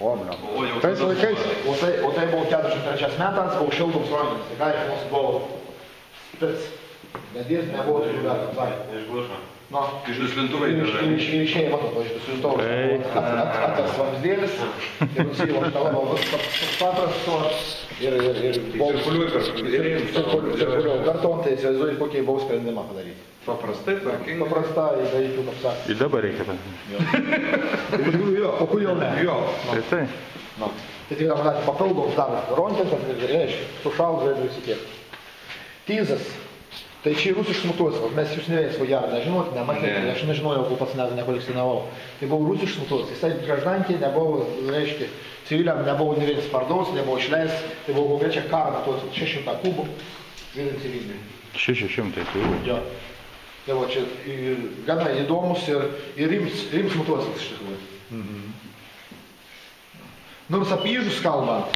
O tais laikais. O tai buvo 43 metais, buvo šildoms rankas. Tai ką iš mūsų buvo spec. Nedės nebuvo tokių dar. Iš Glušo. No. Iš duslintuvai. Išėjai, matot, iš duslintuvai. Atas vamzdėlis. Ir nusijo štalavo paprasto. Ir cirkuliuoju karton, tai įsivaizduoju, kokį buvo sprendimą padaryti. Paprastai, tvarkingai. Paprastai, darytų, kaip sakė. Ir dabar reikia padaryti. Jo, o kodėl ne? Jo. Tai. No. Tai tik dar papildoms dar rontinkas ir reiškia, sušaldžia ir visi tiek. Tyzas. Tai čia rusiškas motociklas, mes jūs nevėjęs ko gero nežinot, nematėte, aš nežinojau, kol pats nekolekcionavau. Tai buvo rusiškas motociklas, jisai graždankė nebuvo, reiškia, civiliam nebuvo ne vienas pardaus, nebuvo išleis, tai buvo konkrečia karo motociklas, 600 kubų, žiūrint civilinį. 600 kubų? Jo. Tai va čia gana įdomus ir rims motociklas iš tikrųjų. Nors apie įžus kalbant,